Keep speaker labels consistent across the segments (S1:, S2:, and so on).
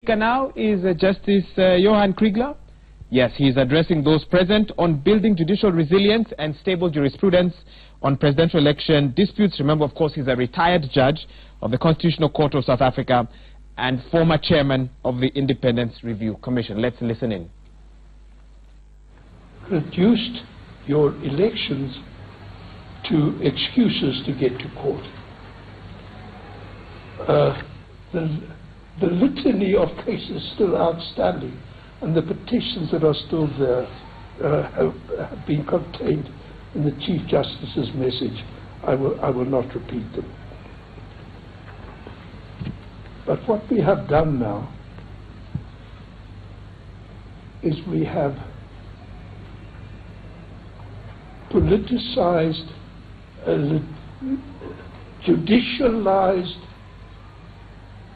S1: speaker now is Justice Johann Kriegler. Yes, he is addressing those present on building judicial resilience and stable jurisprudence on presidential election disputes. Remember, of course, he's a retired judge of the Constitutional Court of South Africa and former chairman of the Independence Review Commission. Let's listen in.
S2: Reduced your elections to excuses to get to court. The litany of cases still outstanding, and the petitions that are still there have been contained in the Chief Justice's message. I will not repeat them. But what we have done now is we have politicized, judicialized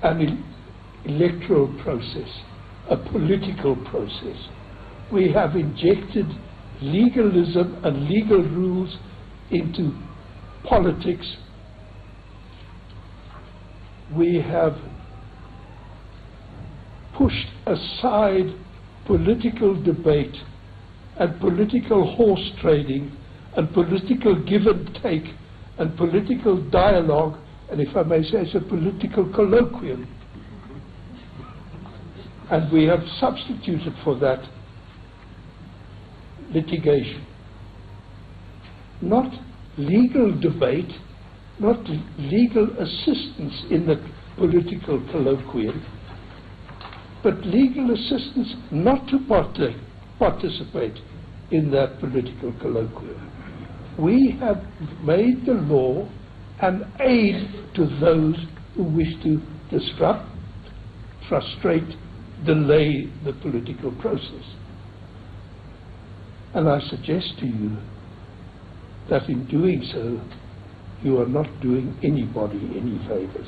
S2: an electoral process, a political process. We have injected legalism and legal rules into politics. We have pushed aside political debate and political horse trading and political give and take and political dialogue, and if I may say so, political colloquium. And we have substituted for that litigation. Not legal debate, not legal assistance in the political colloquium, but legal assistance not to participate in that political colloquium. We have made the law an aid to those who wish to disrupt, frustrate, delay the political process. And I suggest to you that in doing so, you are not doing anybody any favors.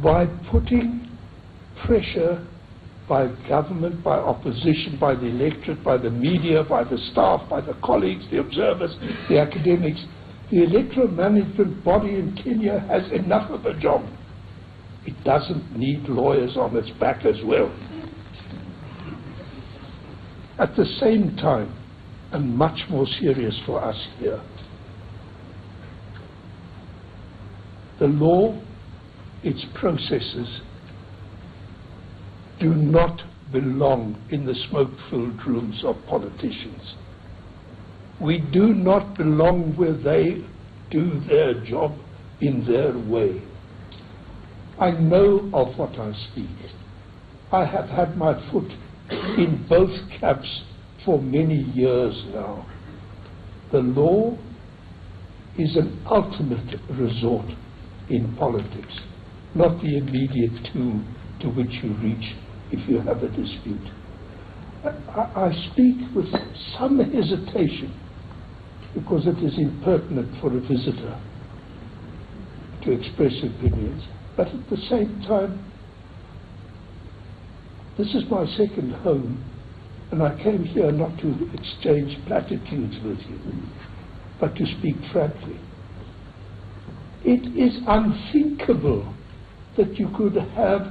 S2: By putting pressure by government, by opposition, by the electorate, by the media, by the staff, by the colleagues, the observers, the academics, the electoral management body in Kenya has enough of a job. It doesn't need lawyers on its back as well. At the same time, and much more serious for us here, the law, its processes, do not belong in the smoke-filled rooms of politicians. We do not belong where they do their job in their way. I know of what I speak. I have had my foot in both camps for many years now. The law is an ultimate resort in politics, not the immediate tool to which you reach if you have a dispute. I speak with some hesitation because it is impertinent for a visitor to express opinions, but at the same time, this is my second home, and I came here not to exchange platitudes with you, but to speak frankly. It is unthinkable that you could have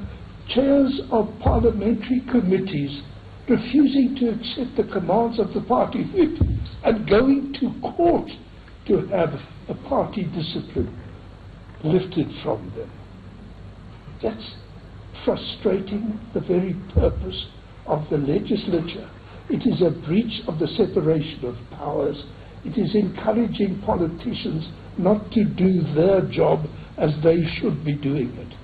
S2: chairs of parliamentary committees refusing to accept the commands of the party whip and going to court to have a party discipline lifted from them. That's frustrating the very purpose of the legislature. It is a breach of the separation of powers. It is encouraging politicians not to do their job as they should be doing it.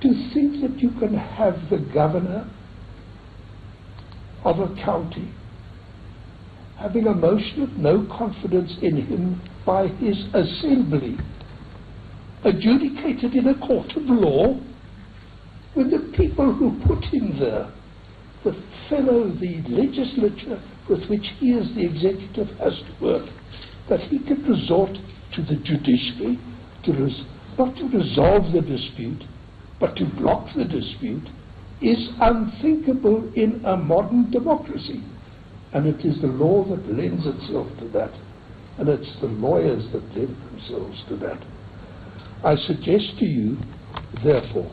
S2: To think that you can have the governor of a county having a motion of no confidence in him by his assembly adjudicated in a court of law, when the people who put him there, the legislature with which he as the executive has to work, that he could resort to the judiciary not to resolve the dispute, but to block the dispute, is unthinkable in a modern democracy. And it is the law that lends itself to that, and it's the lawyers that lend themselves to that. I suggest to you Therefore,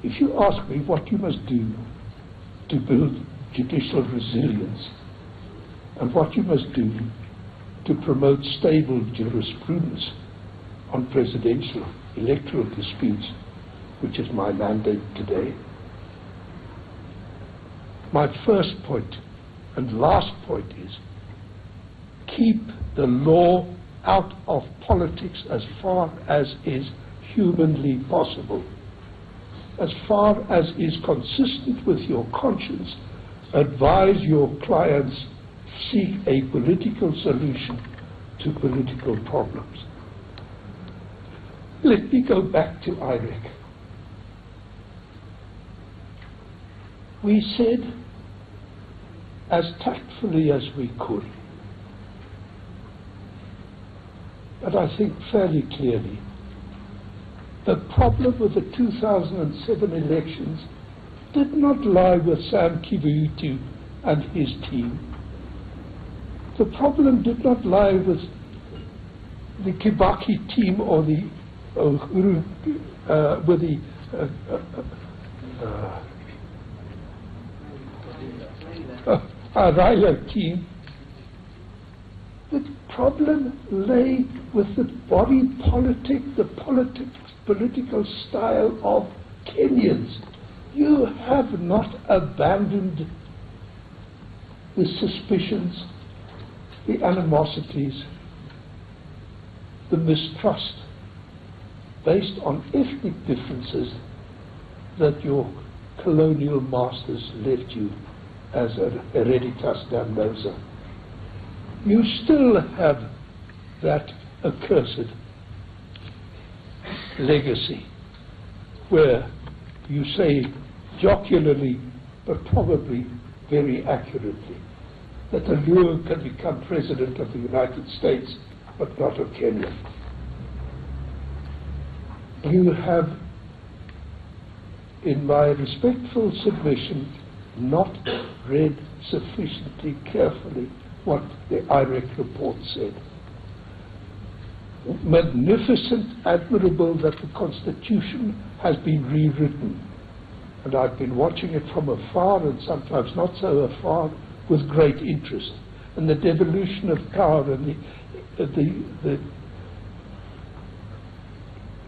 S2: if you ask me what you must do to build judicial resilience and what you must do to promote stable jurisprudence on presidential electoral disputes, which is my mandate today, my first point and last point is keep the law out of politics as far as is humanly possible. As far as is consistent with your conscience, advise your clients seek a political solution to political problems. Let me go back to IREC. We said, as tactfully as we could, but I think fairly clearly, the problem with the 2007 elections did not lie with Sam Kivuitu and his team. The problem did not lie with the Kibaki team or the Raila team. The problem lay with the body politic, the political style of Kenyans. You have not abandoned the suspicions, the animosities, the mistrust based on ethnic differences that your colonial masters left you as a hereditas damnosa. You still have that accursed legacy where you say jocularly but probably very accurately that a Luo can become president of the United States but not of Kenya. You have, in my respectful submission, not read sufficiently carefully what the IREC report said. Magnificent, admirable that the Constitution has been rewritten. And I've been watching it from afar and sometimes not so afar with great interest. And the devolution of power and the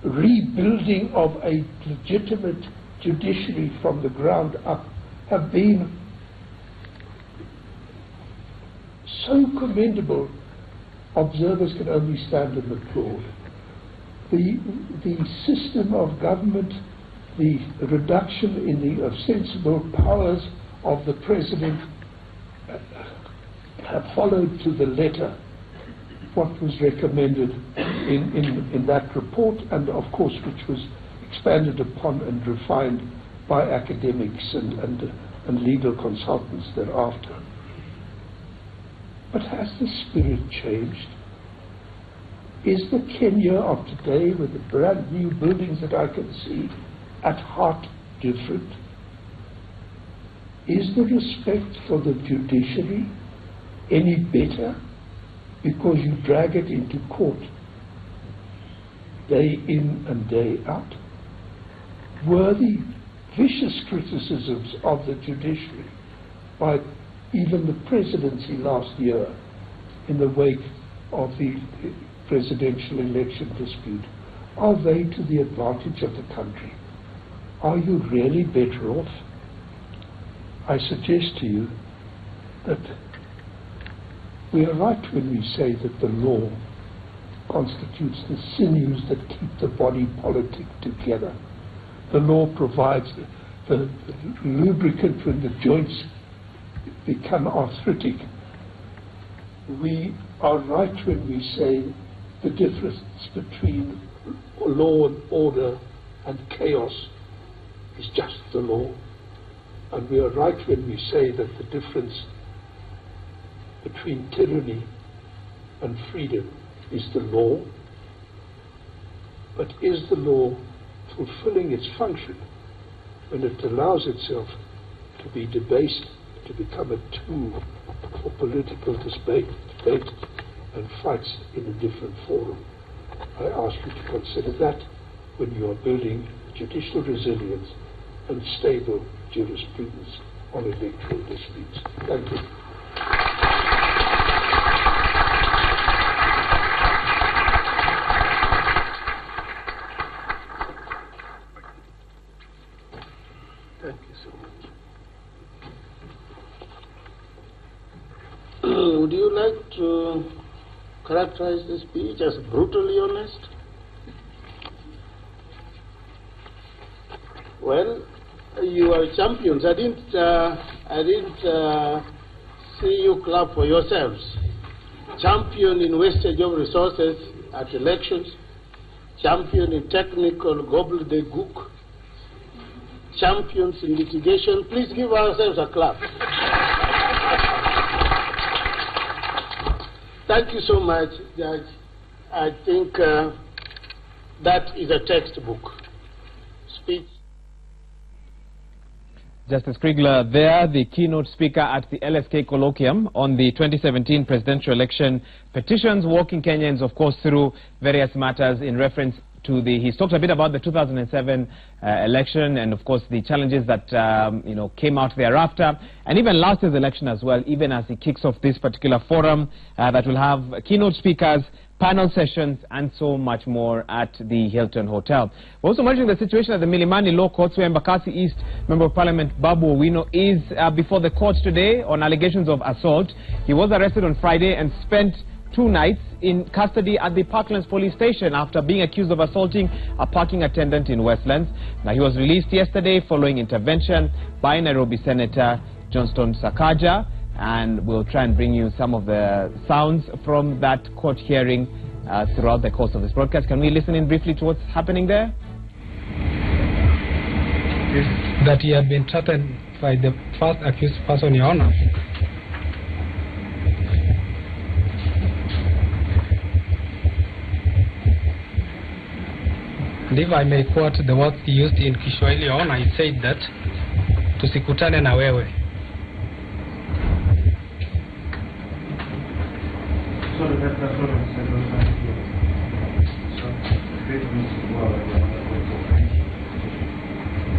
S2: rebuilding of a legitimate judiciary from the ground up have been so commendable, observers can only stand and applaud. The system of government, the reduction in the ostensible powers of the president have followed to the letter what was recommended in that report, and of course which was expanded upon and refined by academics and legal consultants thereafter. But has the spirit changed? Is the Kenya of today, with the brand new buildings that I can see, at heart different? Is the respect for the judiciary any better because you drag it into court day in and day out? Were the vicious criticisms of the judiciary by even the presidency last year in the wake of the presidential election dispute, are they to the advantage of the country? Are you really better off? I suggest to you that we are right when we say that the law constitutes the sinews that keep the body politic together. The law provides the lubricant when the joints become arthritic. We are right when we say the difference between law and order and chaos is just the law. And we are right when we say that the difference between tyranny and freedom is the law. But is the law fulfilling its function when it allows itself to be debased, to become a tool for political debate and fights in a different forum? I ask you to consider that when you are building judicial resilience and stable jurisprudence on electoral disputes. Thank you. Thank you so much. Would you like to characterize the speech as brutally honest? Well, you are champions. I didn't see you clap for yourselves. Champion in wastage of resources at elections, champion in technical gobbledygook, champions in litigation. Please give ourselves a clap. Thank you so much, Judge. I think that is a textbook speech.
S1: Justice Kriegler there, the keynote speaker at the LSK Colloquium on the 2017 presidential election. Petitions walking Kenyans, of course, through various matters in reference to he's talked a bit about the 2007 election and, of course, the challenges that, came out thereafter, and even last year's election as well, even as he kicks off this particular forum that will have keynote speakers, panel sessions, and so much more at the Hilton Hotel. We're also monitoring the situation at the Milimani Law Courts, where Embakasi East Member of Parliament Babu Owino is before the court today on allegations of assault. He was arrested on Friday and spent 2 nights in custody at the Parklands police station after being accused of assaulting a parking attendant in Westlands. Now, he was released yesterday following intervention by Nairobi Senator Johnston Sakaja, and we'll try and bring you some of the sounds from that court hearing throughout the course of this broadcast. Can we listen in briefly to what's happening there?
S3: That he had been threatened by the first accused person, Your Honor. And if I may quote the words he used in Kiswahili, Your Honor, he said that, tusikutane na wewe.
S4: Sorry, that's what I said.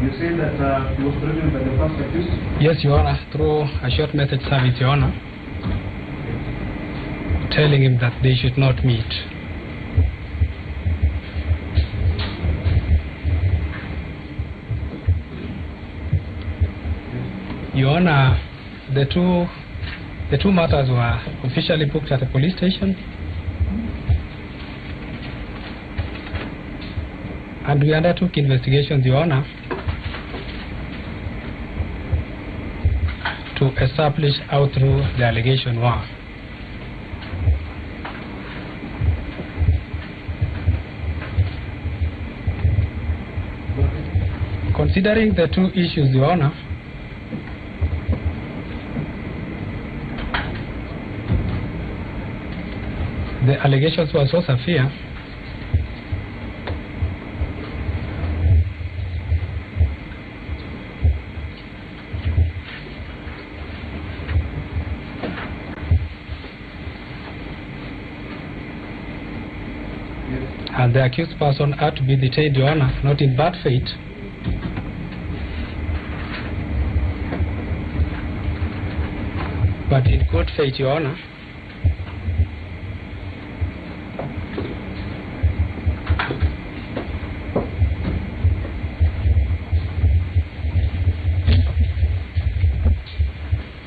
S4: You say that he was threatened by the first accused?
S3: Yes, Your Honor, through a short message service, Your Honor, telling him that they should not meet. Your Honor, the two matters were officially booked at the police station, and we undertook investigations, Your Honor, to establish how true the allegation were. Considering the 2 issues, Your Honor, the allegations were so severe and the accused person had to be detained, Your Honor, not in bad faith, but in good faith, Your Honor.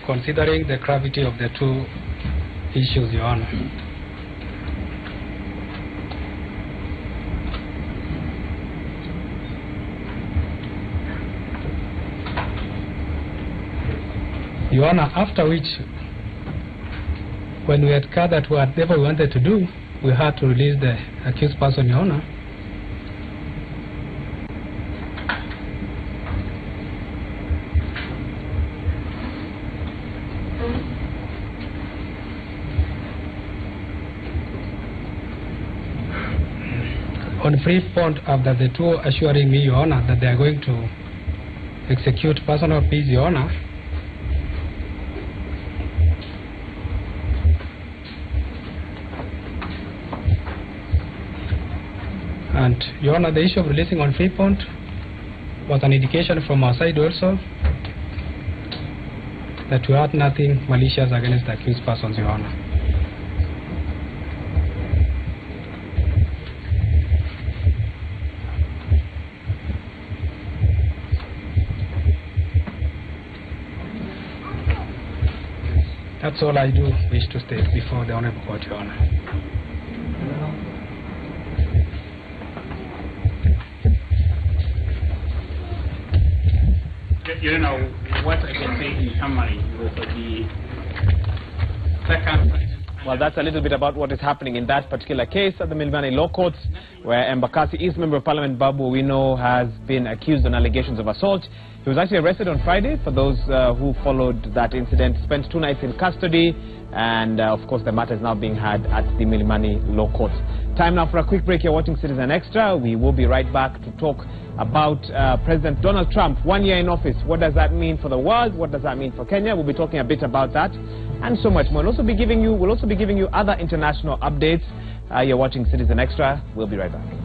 S3: Considering the gravity of the 2 issues, Your Honor. Your Honor, after which, when we had gathered whatever we wanted to do, we had to release the accused person, Your Honor. On brief point, after the 2 assuring me, Your Honor, that they are going to execute personal peace, Your Honor, And Your Honor, the issue of releasing on free bond was an indication from our side also that we had nothing malicious against the accused persons, Your Honor. That's all I do wish to state before the Honorable Court, Your Honor.
S5: You know, what I can say in summary with the second...
S1: Well, that's a little bit about what is happening in that particular case at the Milimani Law Courts, where Embakasi East Member of Parliament Babu Owino has been accused on allegations of assault. He was actually arrested on Friday. For those who followed that incident, spent 2 nights in custody, and of course the matter is now being had at the Milimani Law Courts. Time now for a quick break. You're watching Citizen Extra. We will be right back to talk about President Donald Trump, 1 year in office. What does that mean for the world? What does that mean for Kenya? We'll be talking a bit about that and so much more. We'll also be giving you other international updates. You're watching Citizen Extra. We'll be right back.